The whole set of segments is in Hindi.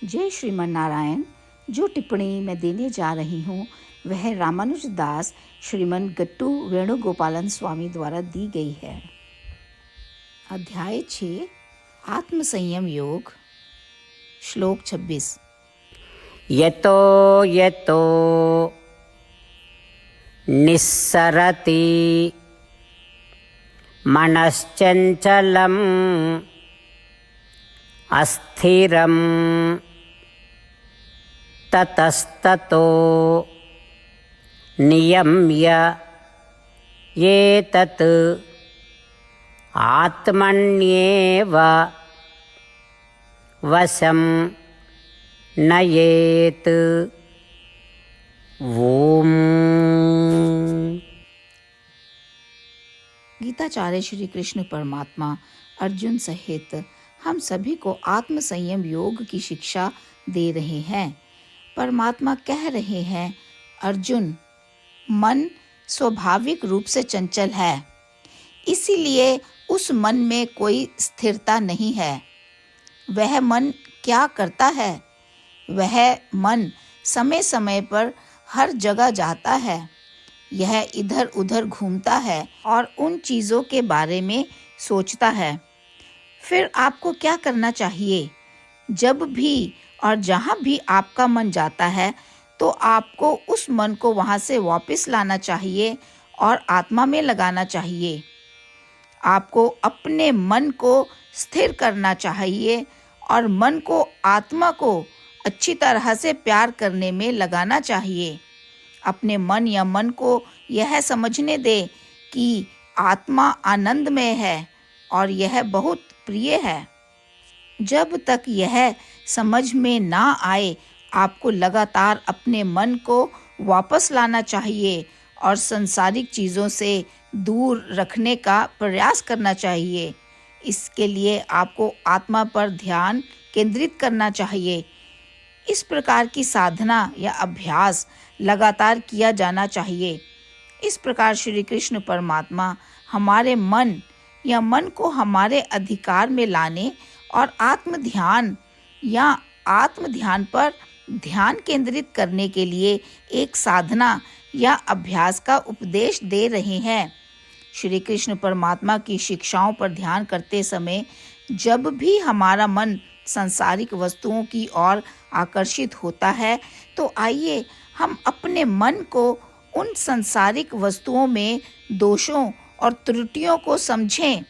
जय श्रीमन नारायण। जो टिप्पणी मैं देने जा रही हूँ वह रामानुज दास श्रीमन गट्टू वेणुगोपालन स्वामी द्वारा दी गई है। अध्याय 6 आत्म संयम योग। श्लोक 26। यतो यतो निस्सरति मनश्चञ्चलम् अस्थिरं ततस्ततो नियम्य एतत् आत्मन्येव वशं नयेत्। ओम। गीताचार्य श्री कृष्ण परमात्मा अर्जुन सहित हम सभी को आत्म संयम योग की शिक्षा दे रहे हैं। परमात्मा कह रहे हैं, अर्जुन, मन स्वाभाविक रूप से चंचल है, इसीलिए उस मन में कोई स्थिरता नहीं है। वह मन क्या करता है? वह मन समय समय पर हर जगह जाता है। यह इधर उधर घूमता है और उन चीज़ों के बारे में सोचता है। फिर आपको क्या करना चाहिए? जब भी और जहाँ भी आपका मन जाता है तो आपको उस मन को वहाँ से वापस लाना चाहिए और आत्मा में लगाना चाहिए। आपको अपने मन को स्थिर करना चाहिए और मन को आत्मा को अच्छी तरह से प्यार करने में लगाना चाहिए। अपने मन या मन को यह समझने दे कि आत्मा आनंदमय है और यह बहुत प्रिय है। जब तक यह समझ में ना आए, आपको लगातार अपने मन को वापस लाना चाहिए और सांसारिक चीज़ों से दूर रखने का प्रयास करना चाहिए। इसके लिए आपको आत्मा पर ध्यान केंद्रित करना चाहिए। इस प्रकार की साधना या अभ्यास लगातार किया जाना चाहिए। इस प्रकार श्री कृष्ण परमात्मा हमारे मन या मन को हमारे अधिकार में लाने और आत्म ध्यान पर ध्यान केंद्रित करने के लिए एक साधना या अभ्यास का उपदेश दे रहे हैं। श्री कृष्ण परमात्मा की शिक्षाओं पर ध्यान करते समय जब भी हमारा मन सांसारिक वस्तुओं की ओर आकर्षित होता है, तो आइए हम अपने मन को उन सांसारिक वस्तुओं में दोषों और त्रुटियों को समझें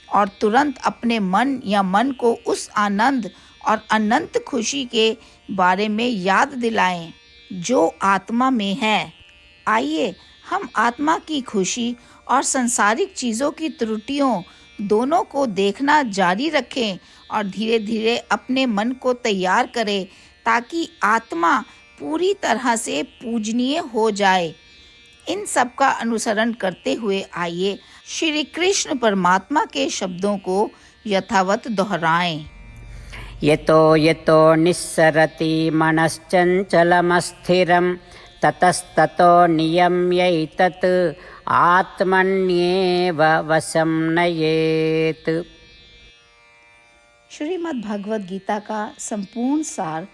और तुरंत अपने मन या मन को उस आनंद और अनंत खुशी के बारे में याद दिलाएं जो आत्मा में है। आइए हम आत्मा की खुशी और सांसारिक चीज़ों की त्रुटियों दोनों को देखना जारी रखें और धीरे धीरे अपने मन को तैयार करें ताकि आत्मा पूरी तरह से पूजनीय हो जाए। इन सब का अनुसरण करते हुए आइए श्री कृष्ण परमात्मा के शब्दों को यथावत दोहराएं। यतो यतो निस्सरति मनश्चञ्चलमस्थिरं ततस्ततो नियम्यैतत् आत्मन्येव वशं नयेत्। श्रीमद् भगवद गीता का संपूर्ण सार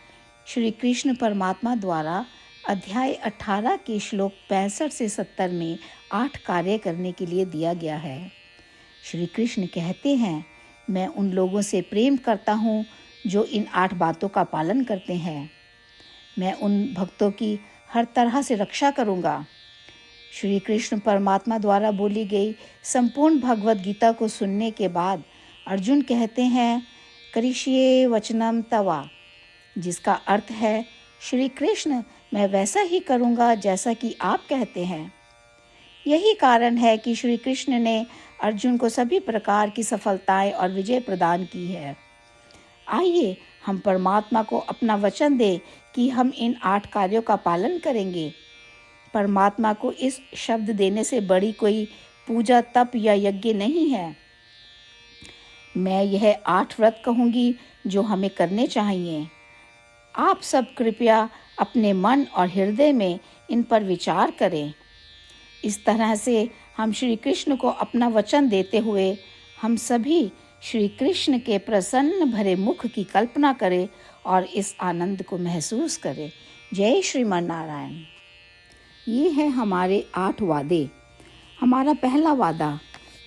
श्री कृष्ण परमात्मा द्वारा अध्याय 18 के श्लोक 65 से 70 में 8 कार्य करने के लिए दिया गया है। श्री कृष्ण कहते हैं, मैं उन लोगों से प्रेम करता हूँ जो इन 8 बातों का पालन करते हैं। मैं उन भक्तों की हर तरह से रक्षा करूँगा। श्री कृष्ण परमात्मा द्वारा बोली गई संपूर्ण भगवद गीता को सुनने के बाद अर्जुन कहते हैं, करिष्ये वचनम तवा, जिसका अर्थ है, श्री कृष्ण, मैं वैसा ही करूँगा जैसा कि आप कहते हैं। यही कारण है कि श्री कृष्ण ने अर्जुन को सभी प्रकार की सफलताएं और विजय प्रदान की है। आइए हम परमात्मा को अपना वचन दें कि हम इन 8 कार्यों का पालन करेंगे। परमात्मा को इस शब्द देने से बड़ी कोई पूजा, तप या यज्ञ नहीं है। मैं यह 8 व्रत कहूँगी जो हमें करने चाहिए। आप सब कृपया अपने मन और हृदय में इन पर विचार करें। इस तरह से हम श्री कृष्ण को अपना वचन देते हुए हम सभी श्री कृष्ण के प्रसन्न भरे मुख की कल्पना करें और इस आनंद को महसूस करें। जय श्रीमन नारायण। ये है हमारे 8 वादे। हमारा पहला वादा,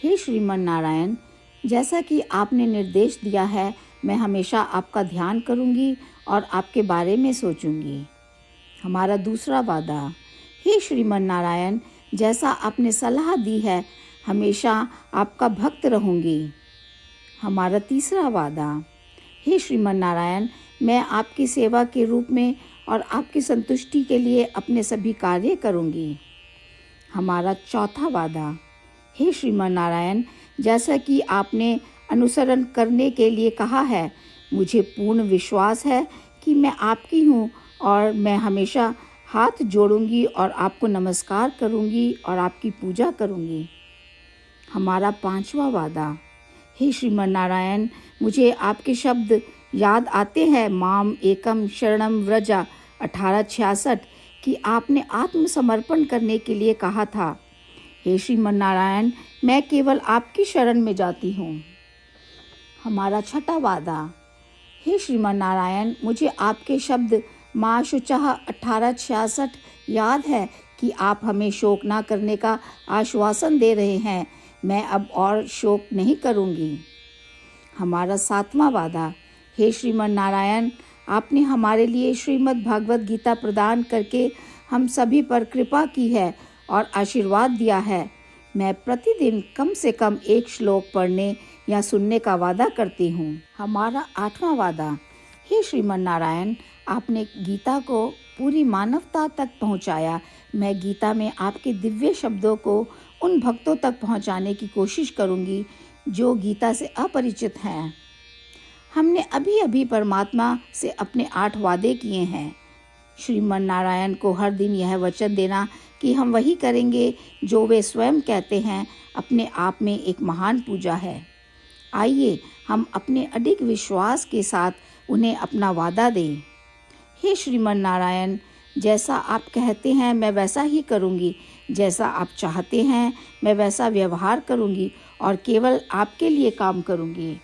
हे श्रीमन नारायण, जैसा कि आपने निर्देश दिया है, मैं हमेशा आपका ध्यान करूंगी और आपके बारे में सोचूंगी। हमारा दूसरा वादा, हे श्रीमन नारायण, जैसा आपने सलाह दी है, हमेशा आपका भक्त रहूंगी। हमारा तीसरा वादा, हे श्रीमन नारायण, मैं आपकी सेवा के रूप में और आपकी संतुष्टि के लिए अपने सभी कार्य करूंगी। हमारा चौथा वादा, हे श्रीमन नारायण, जैसा कि आपने अनुसरण करने के लिए कहा है, मुझे पूर्ण विश्वास है कि मैं आपकी हूँ और मैं हमेशा हाथ जोड़ूंगी और आपको नमस्कार करूंगी और आपकी पूजा करूंगी। हमारा पांचवा वादा, हे श्रीमन नारायण, मुझे आपके शब्द याद आते हैं, माम एकम शरणम व्रजा 1866, कि आपने आत्मसमर्पण करने के लिए कहा था। हे श्रीमन नारायण, मैं केवल आपकी शरण में जाती हूँ। हमारा छठा वादा, हे श्रीमन नारायण, मुझे आपके शब्द माँ शुचः 1866 याद है कि आप हमें शोक ना करने का आश्वासन दे रहे हैं। मैं अब और शोक नहीं करूँगी। हमारा सातवां वादा, हे श्रीमन नारायण, आपने हमारे लिए श्रीमद् भागवत गीता प्रदान करके हम सभी पर कृपा की है और आशीर्वाद दिया है। मैं प्रतिदिन कम से कम 1 श्लोक पढ़ने या सुनने का वादा करती हूँ। हमारा 8वां वादा, हे श्रीमन नारायण, आपने गीता को पूरी मानवता तक पहुँचाया। मैं गीता में आपके दिव्य शब्दों को उन भक्तों तक पहुँचाने की कोशिश करूँगी जो गीता से अपरिचित हैं। हमने अभी अभी परमात्मा से अपने 8 वादे किए हैं। श्रीमन नारायण को हर दिन यह वचन देना कि हम वही करेंगे जो वे स्वयं कहते हैं, अपने आप में एक महान पूजा है। आइए हम अपने अडिग विश्वास के साथ उन्हें अपना वादा दें। हे श्रीमन नारायण, जैसा आप कहते हैं मैं वैसा ही करूँगी, जैसा आप चाहते हैं मैं वैसा व्यवहार करूँगी और केवल आपके लिए काम करूँगी।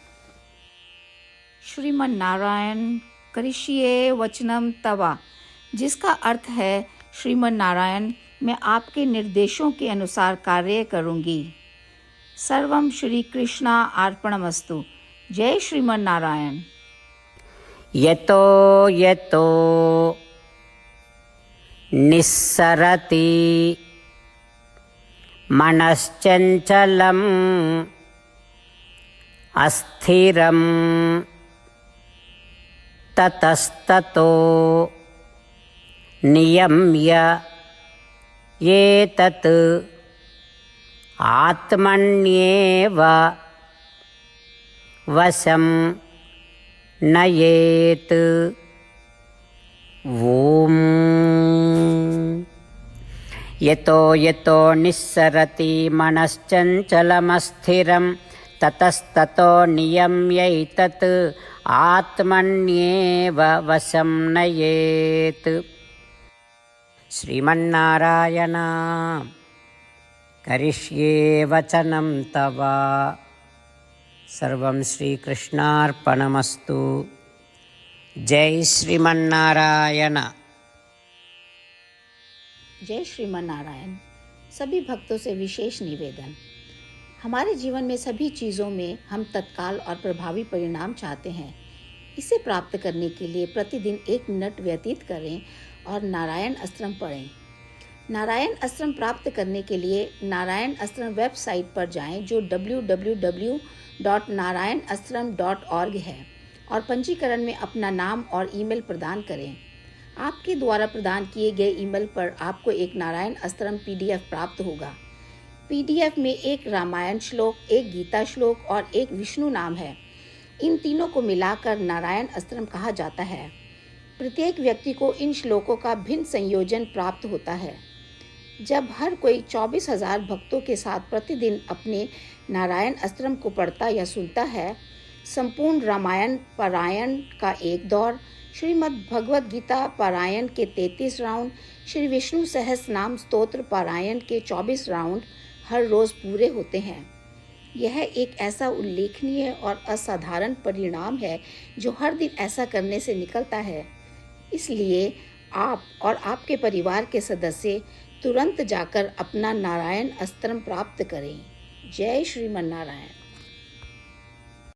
श्रीमन नारायण करिष्ये वचनम तवा, जिसका अर्थ है, श्रीमन नारायण, मैं आपके निर्देशों के अनुसार कार्य करूँगी। सर्वम श्री कृष्णा अर्पणमस्तु। जय श्रीमन नारायण। यतो यतो निस्सरति मनश्चञ्चलम् अस्थिरं ततस्ततो नियम्य एतत् आत्मन्येव वशं नयेत्। ॐ यतो यतो निस्सरति मनश्चञ्चलमस्थिरं ततस्ततो नियम्यैतत् आत्मन्येव वशं नयेत्। श्रीमन्नारायण करिष्ये वचनं तव। सर्वं श्रीकृष्णार्पणमस्तु। जय श्रीमन्नारायण। जय श्रीमन नारायण। सभी भक्तों से विशेष निवेदन, हमारे जीवन में सभी चीज़ों में हम तत्काल और प्रभावी परिणाम चाहते हैं। इसे प्राप्त करने के लिए प्रतिदिन 1 मिनट व्यतीत करें और नारायण अस्त्रम पढ़ें। नारायण अस्त्रम प्राप्त करने के लिए नारायण अस्त्रम वेबसाइट पर जाएं, जो www.narayanastram.org है, और पंजीकरण में अपना नाम और ईमेल प्रदान करें। आपके द्वारा प्रदान किए गए ईमेल पर आपको एक नारायण अस्त्रम PDF प्राप्त होगा। PDF में 1 रामायण श्लोक, 1 गीता श्लोक और 1 विष्णु नाम है। इन तीनों को मिलाकर नारायण अस्त्रम कहा जाता है। प्रत्येक व्यक्ति को इन श्लोकों का भिन्न संयोजन प्राप्त होता है। जब हर कोई 24,000 भक्तों के साथ प्रतिदिन अपने नारायण अस्त्रम को पढ़ता या सुनता है, संपूर्ण रामायण पारायण का 1 दौर, श्रीमद् भगवद गीता पारायण के 33 राउंड, श्री विष्णु सहस्त्र नाम स्तोत्र पारायण के 24 राउंड हर रोज़ पूरे होते हैं। यह एक ऐसा उल्लेखनीय और असाधारण परिणाम है जो हर दिन ऐसा करने से निकलता है। इसलिए आप और आपके परिवार के सदस्य तुरंत जाकर अपना नारायण अस्त्रम प्राप्त करें। जय श्रीमन नारायण।